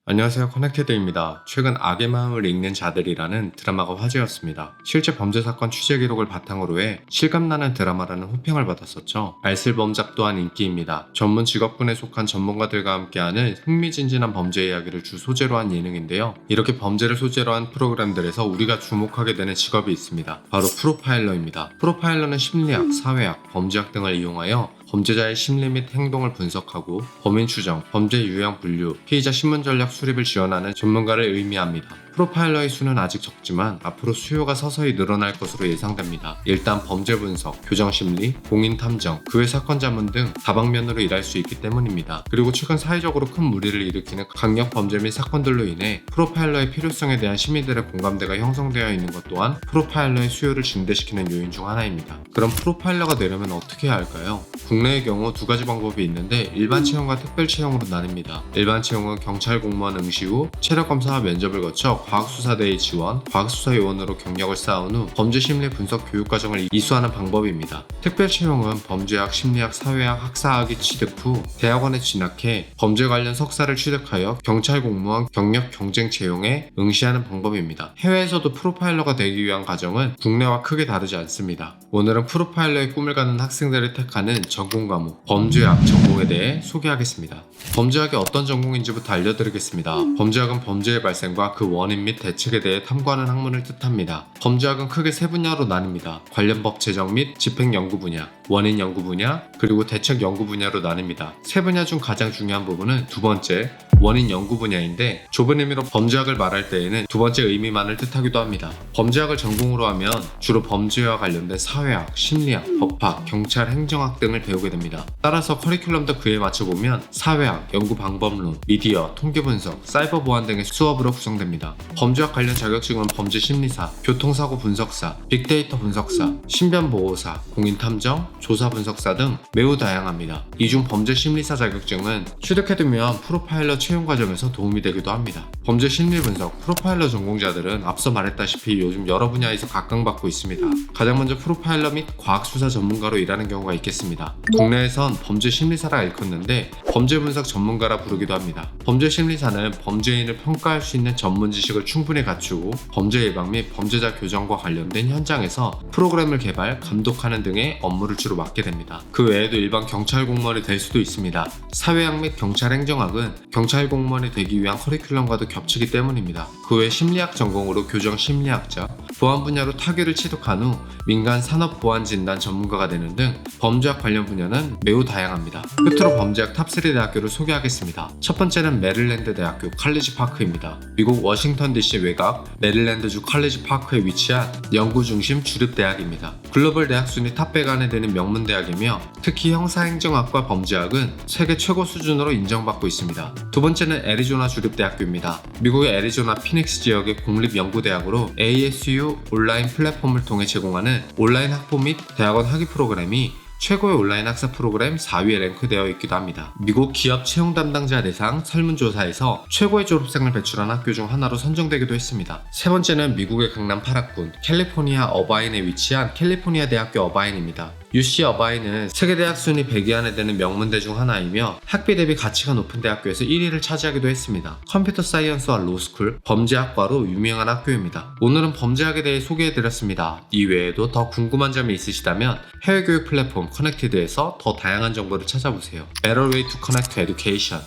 안녕하세요, 커넥테드입니다. 최근 악의 마음을 읽는 자들이라는 드라마가 화제였습니다. 실제 범죄 사건 취재 기록을 바탕으로 해 실감나는 드라마라는 호평을 받았었죠. 알쓸범잡 또한 인기입니다. 전문 직업군에 속한 전문가들과 함께하는 흥미진진한 범죄 이야기를 주 소재로 한 예능인데요. 이렇게 범죄를 소재로 한 프로그램들에서 우리가 주목하게 되는 직업이 있습니다. 바로 프로파일러입니다. 프로파일러는 심리학, 사회학, 범죄학 등을 이용하여 범죄자의 심리 및 행동을 분석하고 범인 추정, 범죄 유형 분류, 피의자 신문 전략 수립을 지원하는 전문가를 의미합니다. 프로파일러의 수는 아직 적지만 앞으로 수요가 서서히 늘어날 것으로 예상됩니다. 일단 범죄 분석, 교정 심리, 공인 탐정, 그 외 사건 자문 등 다방면으로 일할 수 있기 때문입니다. 그리고 최근 사회적으로 큰 무리를 일으키는 강력 범죄 및 사건들로 인해 프로파일러의 필요성에 대한 시민들의 공감대가 형성되어 있는 것 또한 프로파일러의 수요를 증대시키는 요인 중 하나입니다. 그럼 프로파일러가 되려면 어떻게 해야 할까요? 국내의 경우 두 가지 방법이 있는데 일반 채용과 특별 채용으로 나뉩니다. 일반 채용은 경찰 공무원 응시 후 체력 검사와 면접을 거쳐 과학수사대의 지원, 과학수사요원으로 경력을 쌓은 후 범죄심리 분석 교육과정을 이수하는 방법입니다. 특별 채용은 범죄학, 심리학, 사회학, 학사학위 취득 후 대학원에 진학해 범죄 관련 석사를 취득하여 경찰 공무원 경력 경쟁 채용에 응시하는 방법입니다. 해외에서도 프로파일러가 되기 위한 과정은 국내와 크게 다르지 않습니다. 오늘은 프로파일러의 꿈을 가는 학생들이 택하는 전공 과목, 범죄학 전공에 대해 소개하겠습니다. 범죄학이 어떤 전공인지부터 알려드리겠습니다. 범죄학은 범죄의 발생과 그 원인 및 대책에 대해 탐구하는 학문을 뜻합니다. 범죄학은 크게 세 분야로 나뉩니다. 관련법 제정 및 집행 연구 분야, 원인 연구 분야, 그리고 대책 연구 분야로 나뉩니다. 세 분야 중 가장 중요한 부분은 두 번째, 원인 연구 분야인데 좁은 의미로 범죄학을 말할 때에는 두 번째 의미만을 뜻하기도 합니다. 범죄학을 전공으로 하면 주로 범죄와 관련된 사회학, 심리학, 법학, 경찰, 행정학 등을 배우게 됩니다. 따라서 커리큘럼도 그에 맞춰보면 사회학, 연구 방법론, 미디어, 통계 분석, 사이버 보안 등의 수업으로 구성됩니다. 범죄학 관련 자격증은 범죄 심리사, 교통사고 분석사, 빅데이터 분석사, 신변보호사, 공인탐정, 조사 분석사 등 매우 다양합니다. 이 중 범죄 심리사 자격증은 취득해두면 프로파일러 채용 과정에서 도움이 되기도 합니다. 범죄 심리 분석, 프로파일러 전공자들은 앞서 말했다시피 요즘 여러 분야에서 각광받고 있습니다. 가장 먼저 프로파일러 및 과학수사 전문가로 일하는 경우가 있겠습니다. 국내에선 범죄 심리사라 일컫는데 범죄 분석 전문가라 부르기도 합니다. 범죄 심리사는 범죄인을 평가할 수 있는 전문 지식을 충분히 갖추고 범죄 예방 및 범죄자 교정과 관련된 현장에서 프로그램을 개발, 감독하는 등의 업무를 주로 맡게 됩니다. 그 외에도 일반 경찰 공무원이 될 수도 있습니다. 사회학 및 경찰 행정학은 경찰 공무원이 되기 위한 커리큘럼과도 겹치기 때문입니다. 그 외 심리학 전공으로 교정 심리학자, 보안 분야로 타규를 취득한 후 민간 산업 보안 진단 전문가가 되는 등 범죄학 관련 분야는 매우 다양합니다. 끝으로 범죄학 탑3 대학교를 소개하겠습니다. 첫 번째는 메릴랜드 대학교 칼리지 파크입니다. 미국 워싱턴 DC 외곽 메릴랜드주 칼리지 파크에 위치한 연구 중심 주립 대학입니다. 글로벌 대학 순위 탑100 안에 드는 명문 대학이며 특히 형사행정학과 범죄학은 세계 최고 수준으로 인정받고 있습니다. 두 번째는 애리조나 주립대학교입니다. 미국의 애리조나 피닉스 지역의 공립연구대학으로 ASU 온라인 플랫폼을 통해 제공하는 온라인 학부 및 대학원 학위 프로그램이 최고의 온라인 학사 프로그램 4위에 랭크되어 있기도 합니다. 미국 기업 채용 담당자 대상 설문조사에서 최고의 졸업생을 배출한 학교 중 하나로 선정되기도 했습니다. 세 번째는 미국의 강남 8학군 캘리포니아 어바인에 위치한 캘리포니아 대학교 어바인입니다. UC 어바인은 세계대학 순위 100위 안에 드는 명문대 중 하나이며 학비 대비 가치가 높은 대학교에서 1위를 차지하기도 했습니다. 컴퓨터 사이언스와 로스쿨, 범죄학과로 유명한 학교입니다. 오늘은 범죄학에 대해 소개해드렸습니다. 이 외에도 더 궁금한 점이 있으시다면 해외 교육 플랫폼 커넥티드에서 더 다양한 정보를 찾아보세요. Better way to connect to education.